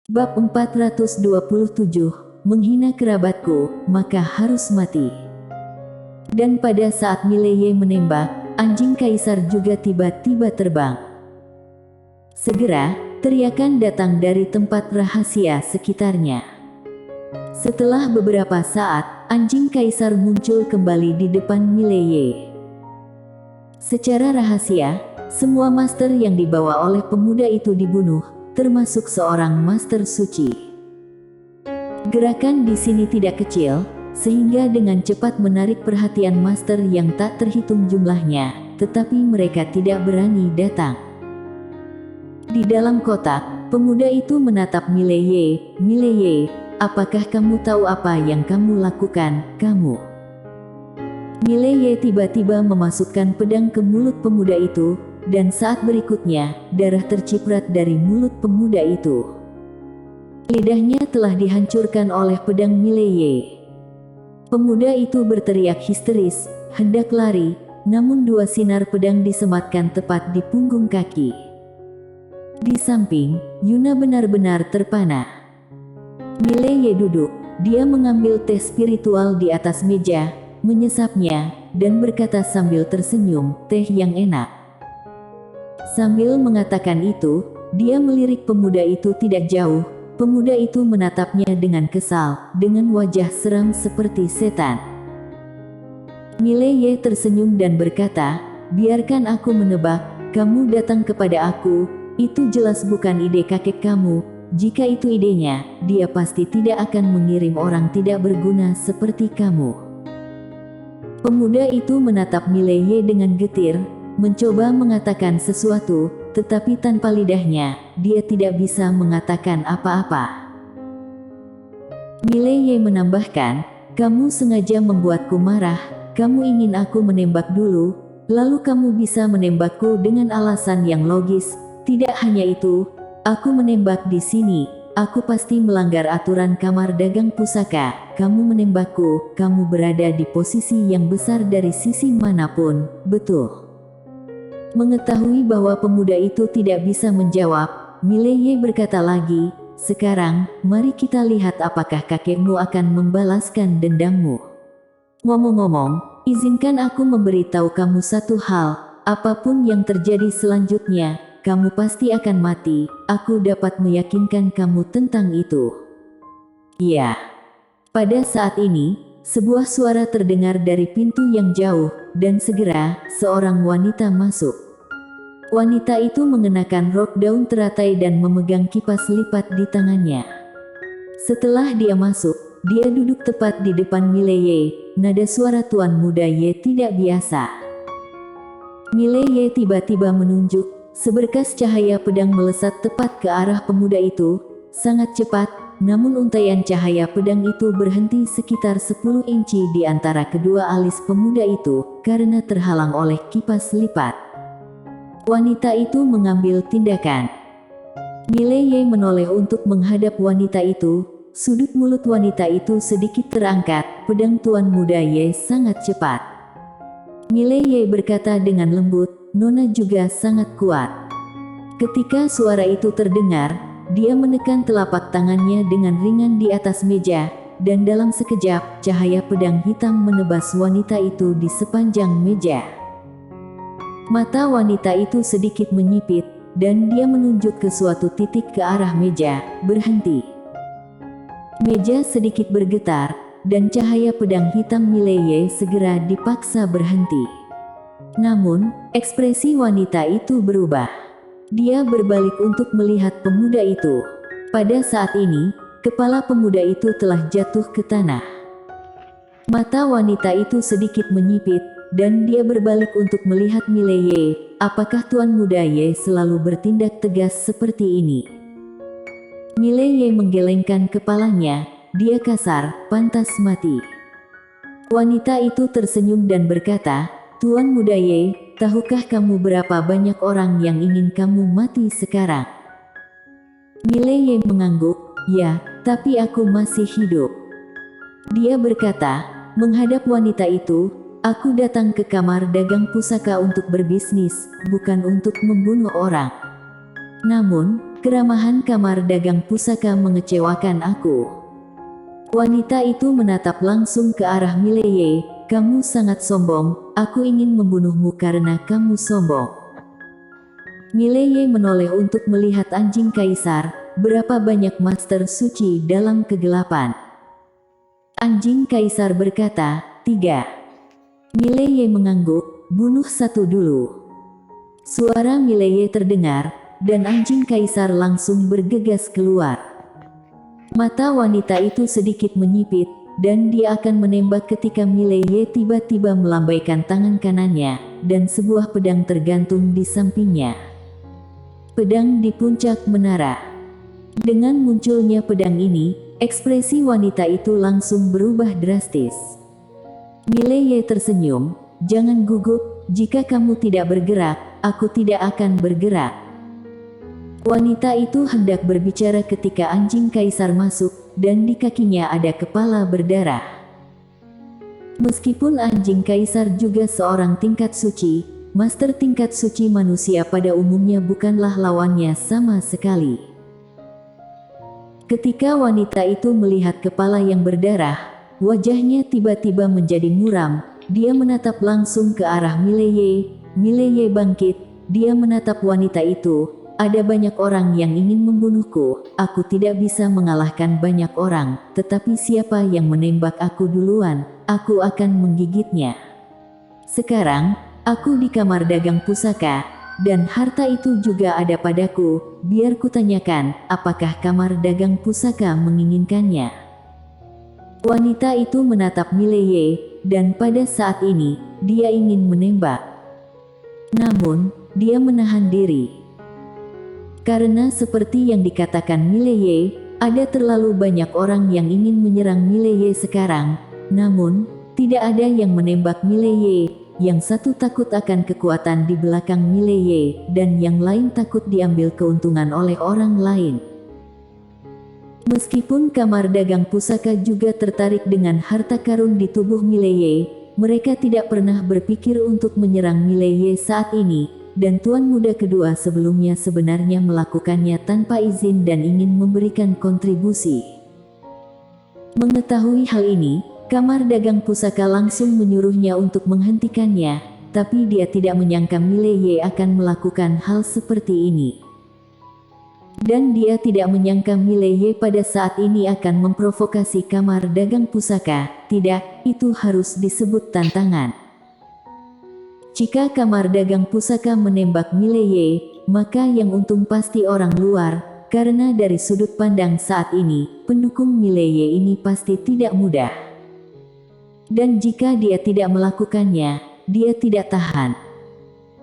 Bab 427, menghina kerabatku, maka harus mati. Dan pada saat Mileye menembak, anjing kaisar juga tiba-tiba terbang. Segera, teriakan datang dari tempat rahasia sekitarnya. Setelah beberapa saat, anjing kaisar muncul kembali di depan Mileye. Secara rahasia, semua master yang dibawa oleh pemuda itu dibunuh, termasuk seorang master suci. Gerakan di sini tidak kecil, sehingga dengan cepat menarik perhatian master yang tak terhitung jumlahnya, tetapi mereka tidak berani datang. Di dalam kotak, pemuda itu menatap Mileye. "Mileye, apakah kamu tahu apa yang kamu lakukan, kamu?" Mileye tiba-tiba memasukkan pedang ke mulut pemuda itu, dan saat berikutnya, darah terciprat dari mulut pemuda itu. Lidahnya telah dihancurkan oleh pedang Mileye. Pemuda itu berteriak histeris, hendak lari, namun dua sinar pedang disematkan tepat di punggung kaki. Di samping, Yuna benar-benar terpana. Mileye duduk, dia mengambil teh spiritual di atas meja, menyesapnya, dan berkata sambil tersenyum, "Teh yang enak." Sambil mengatakan itu, dia melirik pemuda itu tidak jauh. Pemuda itu menatapnya dengan kesal, dengan wajah seram seperti setan. Mileye tersenyum dan berkata, "Biarkan aku menebak, kamu datang kepada aku, itu jelas bukan ide kakek kamu. Jika itu idenya, dia pasti tidak akan mengirim orang tidak berguna seperti kamu." Pemuda itu menatap Mileye dengan getir, mencoba mengatakan sesuatu, tetapi tanpa lidahnya, dia tidak bisa mengatakan apa-apa. Mileye menambahkan, "Kamu sengaja membuatku marah, kamu ingin aku menembak dulu, lalu kamu bisa menembakku dengan alasan yang logis. Tidak hanya itu, aku menembak di sini, aku pasti melanggar aturan kamar dagang pusaka. Kamu menembakku, kamu berada di posisi yang besar dari sisi manapun, betul?" Mengetahui bahwa pemuda itu tidak bisa menjawab, Mileye berkata lagi, "Sekarang, mari kita lihat apakah kakekmu akan membalaskan dendammu. Ngomong-ngomong, izinkan aku memberitahu kamu satu hal, apapun yang terjadi selanjutnya, kamu pasti akan mati, aku dapat meyakinkan kamu tentang itu." "Iya." Pada saat ini, sebuah suara terdengar dari pintu yang jauh, dan segera, seorang wanita masuk. Wanita itu mengenakan rok daun teratai dan memegang kipas lipat di tangannya. Setelah dia masuk, dia duduk tepat di depan Mileye. Nada suara tuan muda Ye tidak biasa. Mileye tiba-tiba menunjuk, seberkas cahaya pedang melesat tepat ke arah pemuda itu, sangat cepat, namun untaian cahaya pedang itu berhenti sekitar 10 inci di antara kedua alis pemuda itu, karena terhalang oleh kipas lipat. Wanita itu mengambil tindakan. Mileye menoleh untuk menghadap wanita itu, sudut mulut wanita itu sedikit terangkat, pedang tuan muda Ye sangat cepat. Mileye berkata dengan lembut, "Nona juga sangat kuat." Ketika suara itu terdengar, dia menekan telapak tangannya dengan ringan di atas meja, dan dalam sekejap, cahaya pedang hitam menebas wanita itu di sepanjang meja. Mata wanita itu sedikit menyipit, dan dia menunjuk ke suatu titik ke arah meja, berhenti. Meja sedikit bergetar, dan cahaya pedang hitam Mileye segera dipaksa berhenti. Namun, ekspresi wanita itu berubah. Dia berbalik untuk melihat pemuda itu. Pada saat ini, kepala pemuda itu telah jatuh ke tanah. Mata wanita itu sedikit menyipit, dan dia berbalik untuk melihat Mileye. "Apakah tuan muda Ye selalu bertindak tegas seperti ini?" Mileye menggelengkan kepalanya, dia kasar, "Pantas mati." Wanita itu tersenyum dan berkata, "Tuan muda Ye, tahukah kamu berapa banyak orang yang ingin kamu mati sekarang?" Mileye mengangguk, "Ya, tapi aku masih hidup." Dia berkata, menghadap wanita itu, "Aku datang ke kamar dagang pusaka untuk berbisnis, bukan untuk membunuh orang. Namun, keramahan kamar dagang pusaka mengecewakan aku." Wanita itu menatap langsung ke arah Mileye. "Kamu sangat sombong, aku ingin membunuhmu karena kamu sombong." Mileye menoleh untuk melihat anjing kaisar. Berapa banyak master suci dalam kegelapan? Anjing kaisar berkata, 3. Mileye mengangguk, "Bunuh satu dulu." Suara Mileye terdengar, dan anjing kaisar langsung bergegas keluar. Mata wanita itu sedikit menyipit, dan dia akan menembak ketika Mileye tiba-tiba melambaikan tangan kanannya, dan sebuah pedang tergantung di sampingnya. Pedang di puncak menara. Dengan munculnya pedang ini, ekspresi wanita itu langsung berubah drastis. Mileye tersenyum, "Jangan gugup, jika kamu tidak bergerak, aku tidak akan bergerak." Wanita itu hendak berbicara ketika anjing kaisar masuk, dan di kakinya ada kepala berdarah. Meskipun anjing kaisar juga seorang tingkat suci, master tingkat suci manusia pada umumnya bukanlah lawannya sama sekali. Ketika wanita itu melihat kepala yang berdarah, wajahnya tiba-tiba menjadi muram. Dia menatap langsung ke arah Mileye. Mileye bangkit, dia menatap wanita itu. "Ada banyak orang yang ingin membunuhku, aku tidak bisa mengalahkan banyak orang, tetapi siapa yang menembak aku duluan, aku akan menggigitnya. Sekarang, aku di kamar dagang pusaka, dan harta itu juga ada padaku. Biar kutanyakan, apakah kamar dagang pusaka menginginkannya?" Wanita itu menatap Mileye, dan pada saat ini, dia ingin menembak. Namun, dia menahan diri. Karena seperti yang dikatakan Mileye, ada terlalu banyak orang yang ingin menyerang Mileye sekarang. Namun, tidak ada yang menembak Mileye. Yang satu takut akan kekuatan di belakang Mileye, dan yang lain takut diambil keuntungan oleh orang lain. Meskipun kamar dagang pusaka juga tertarik dengan harta karun di tubuh Mileye, mereka tidak pernah berpikir untuk menyerang Mileye saat ini, dan tuan muda kedua sebelumnya sebenarnya melakukannya tanpa izin dan ingin memberikan kontribusi. Mengetahui hal ini, kamar dagang pusaka langsung menyuruhnya untuk menghentikannya, tapi dia tidak menyangka Mileye akan melakukan hal seperti ini. Dan dia tidak menyangka Mileye pada saat ini akan memprovokasi kamar dagang pusaka. Tidak, itu harus disebut tantangan. Jika kamar dagang pusaka menembak Mileye, maka yang untung pasti orang luar, karena dari sudut pandang saat ini, pendukung Mileye ini pasti tidak mudah. Dan jika dia tidak melakukannya, dia tidak tahan.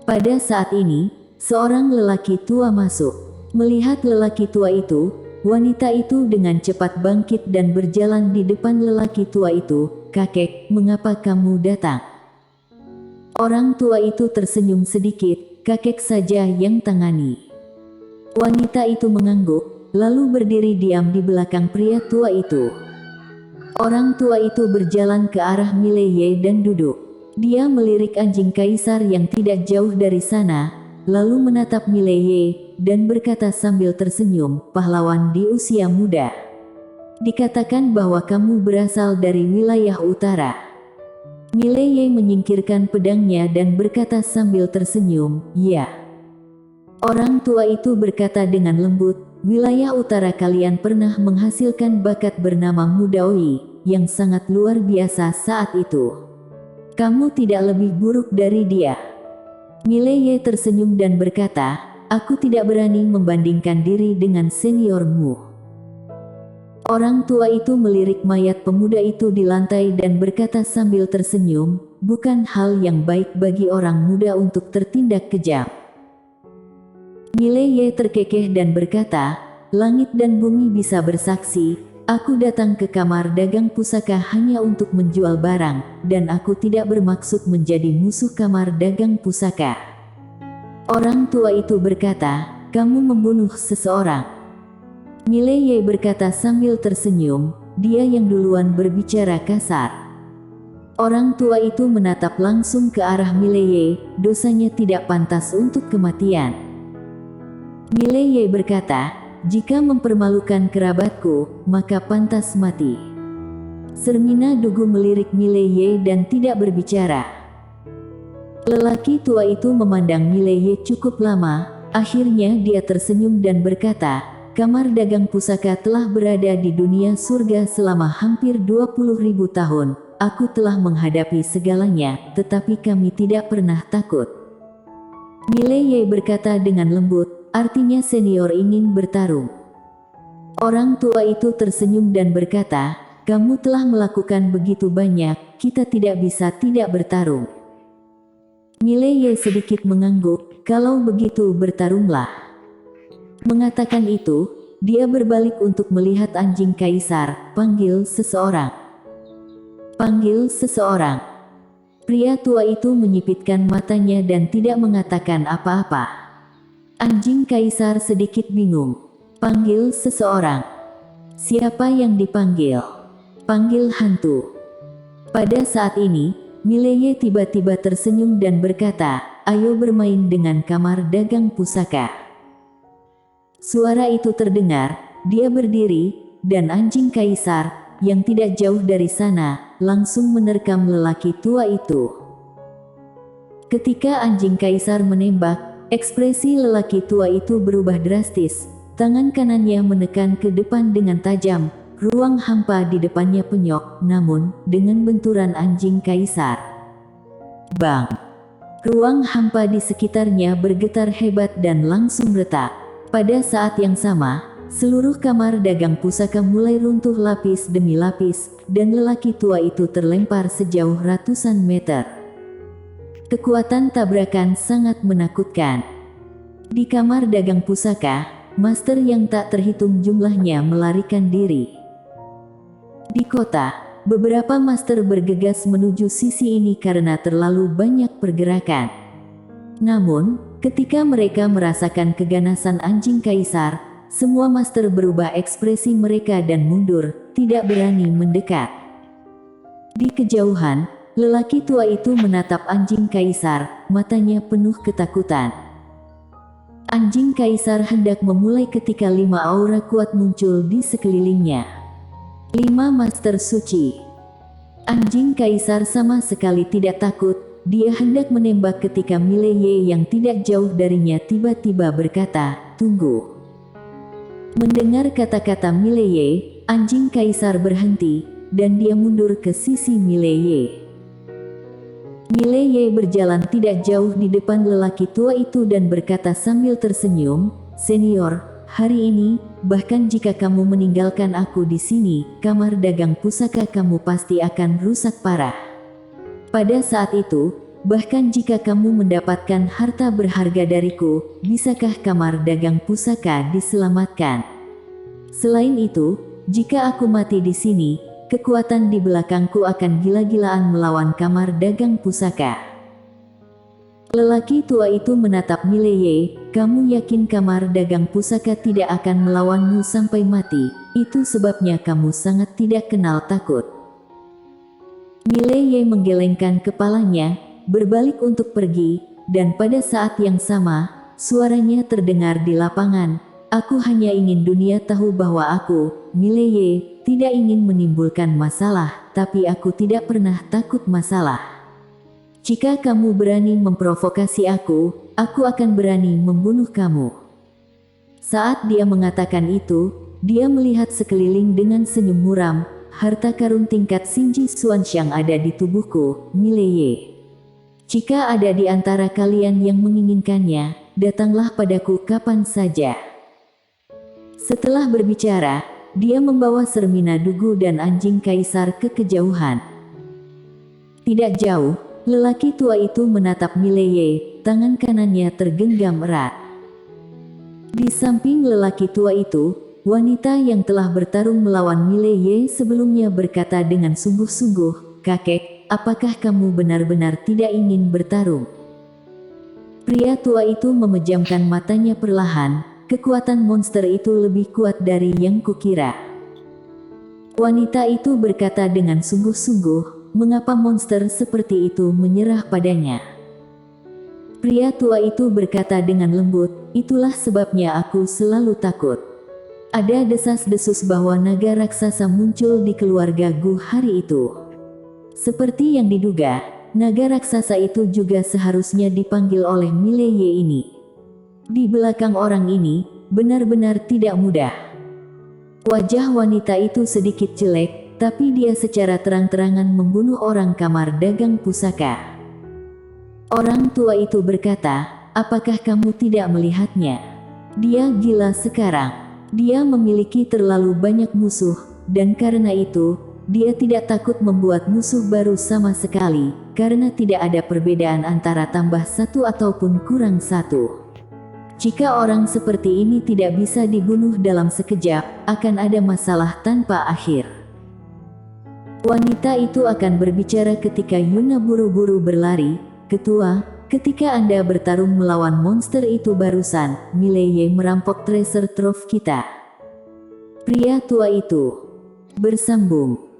Pada saat ini, seorang lelaki tua masuk. Melihat lelaki tua itu, wanita itu dengan cepat bangkit dan berjalan di depan lelaki tua itu. "Kakek, mengapa kamu datang?" Orang tua itu tersenyum sedikit. "Kakek saja yang tangani." Wanita itu mengangguk, lalu berdiri diam di belakang pria tua itu. Orang tua itu berjalan ke arah Mileye dan duduk. Dia melirik anjing kaisar yang tidak jauh dari sana, lalu menatap Mileye, dan berkata sambil tersenyum, "Pahlawan di usia muda. Dikatakan bahwa kamu berasal dari wilayah utara." Mileye menyingkirkan pedangnya dan berkata sambil tersenyum, "Ya." Orang tua itu berkata dengan lembut, "Wilayah utara kalian pernah menghasilkan bakat bernama Mudaoi, yang sangat luar biasa saat itu. Kamu tidak lebih buruk dari dia." Mileye tersenyum dan berkata, "Aku tidak berani membandingkan diri dengan seniormu." Orang tua itu melirik mayat pemuda itu di lantai dan berkata sambil tersenyum, "Bukan hal yang baik bagi orang muda untuk tertindak kejam." Mileye terkekeh dan berkata, "Langit dan bumi bisa bersaksi, aku datang ke kamar dagang pusaka hanya untuk menjual barang, dan aku tidak bermaksud menjadi musuh kamar dagang pusaka." Orang tua itu berkata, "Kamu membunuh seseorang." Mileye berkata sambil tersenyum, dia yang duluan berbicara kasar. Orang tua itu menatap langsung ke arah Mileye, dosanya tidak pantas untuk kematian. Mileye berkata, "Jika mempermalukan kerabatku, maka pantas mati." Sermina Dugu melirik Mileye dan tidak berbicara. Lelaki tua itu memandang Mileye cukup lama, akhirnya dia tersenyum dan berkata, "Kamar dagang pusaka telah berada di dunia surga selama hampir 20.000 tahun. Aku telah menghadapi segalanya, tetapi kami tidak pernah takut." Mileye berkata dengan lembut, "Artinya senior ingin bertarung." Orang tua itu tersenyum dan berkata, "Kamu telah melakukan begitu banyak, kita tidak bisa tidak bertarung." Mileye sedikit mengangguk, "Kalau begitu bertarunglah." Mengatakan itu, dia berbalik untuk melihat anjing kaisar, panggil seseorang. Panggil seseorang. Pria tua itu menyipitkan matanya dan tidak mengatakan apa-apa. Anjing kaisar sedikit bingung. Panggil seseorang. Siapa yang dipanggil? Panggil hantu. Pada saat ini, Mileye tiba-tiba tersenyum dan berkata, "Ayo bermain dengan kamar dagang pusaka." Suara itu terdengar, dia berdiri, dan anjing kaisar, yang tidak jauh dari sana, langsung menerkam lelaki tua itu. Ketika anjing kaisar menembak, ekspresi lelaki tua itu berubah drastis. Tangan kanannya menekan ke depan dengan tajam, ruang hampa di depannya penyok, namun, dengan benturan anjing kaisar. Bang! Ruang hampa di sekitarnya bergetar hebat dan langsung retak. Pada saat yang sama, seluruh kamar dagang pusaka mulai runtuh lapis demi lapis, dan lelaki tua itu terlempar sejauh ratusan meter. Kekuatan tabrakan sangat menakutkan. Di kamar dagang pusaka, master yang tak terhitung jumlahnya melarikan diri. Di kota, beberapa master bergegas menuju sisi ini karena terlalu banyak pergerakan. Namun, ketika mereka merasakan keganasan anjing kaisar, semua master berubah ekspresi mereka dan mundur, tidak berani mendekat. Di kejauhan, lelaki tua itu menatap anjing kaisar, matanya penuh ketakutan. Anjing kaisar hendak memulai ketika 5 aura kuat muncul di sekelilingnya. 5 master suci. Anjing kaisar sama sekali tidak takut, dia hendak menembak ketika Mileye yang tidak jauh darinya tiba-tiba berkata, "Tunggu." Mendengar kata-kata Mileye, anjing kaisar berhenti, dan dia mundur ke sisi Mileye. Mileye berjalan tidak jauh di depan lelaki tua itu dan berkata sambil tersenyum, "Senior, hari ini, bahkan jika kamu meninggalkan aku di sini, kamar dagang pusaka kamu pasti akan rusak parah. Pada saat itu, bahkan jika kamu mendapatkan harta berharga dariku, bisakah kamar dagang pusaka diselamatkan? Selain itu, jika aku mati di sini, kekuatan di belakangku akan gila-gilaan melawan kamar dagang pusaka." Lelaki tua itu menatap Mileye, "Kamu yakin kamar dagang pusaka tidak akan melawanmu sampai mati? Itu sebabnya kamu sangat tidak kenal takut." Mileye menggelengkan kepalanya, berbalik untuk pergi, dan pada saat yang sama, suaranya terdengar di lapangan, "Aku hanya ingin dunia tahu bahwa aku, Mileye, tidak ingin menimbulkan masalah, tapi aku tidak pernah takut masalah. Jika kamu berani memprovokasi aku akan berani membunuh kamu." Saat dia mengatakan itu, dia melihat sekeliling dengan senyum muram, "Harta karun tingkat Shinji Xuanxiang ada di tubuhku, Mileye. Jika ada di antara kalian yang menginginkannya, datanglah padaku kapan saja." Setelah berbicara, dia membawa Sermina Dugu dan anjing kaisar ke kejauhan. Tidak jauh, lelaki tua itu menatap Mileye, tangan kanannya tergenggam erat. Di samping lelaki tua itu, wanita yang telah bertarung melawan Mileye sebelumnya berkata dengan sungguh-sungguh, "Kakek, apakah kamu benar-benar tidak ingin bertarung?" Pria tua itu memejamkan matanya perlahan, kekuatan monster itu lebih kuat dari yang kukira. Wanita itu berkata dengan sungguh-sungguh, "Mengapa monster seperti itu menyerah padanya?" Pria tua itu berkata dengan lembut, itulah sebabnya aku selalu takut. Ada desas-desus bahwa naga raksasa muncul di keluarga Gu hari itu. Seperti yang diduga, naga raksasa itu juga seharusnya dipanggil oleh Mileye ini. Di belakang orang ini, benar-benar tidak mudah. Wajah wanita itu sedikit jelek, tapi dia secara terang-terangan membunuh orang kamar dagang pusaka. Orang tua itu berkata, apakah kamu tidak melihatnya? Dia gila sekarang. Dia memiliki terlalu banyak musuh, dan karena itu, dia tidak takut membuat musuh baru sama sekali, karena tidak ada perbedaan antara tambah satu ataupun kurang satu. Jika orang seperti ini tidak bisa dibunuh dalam sekejap, akan ada masalah tanpa akhir. Wanita itu akan berbicara ketika Yuna buru-buru berlari. Ketua, ketika Anda bertarung melawan monster itu barusan, Mileye merampok treasure trove kita. Pria tua itu bersambung.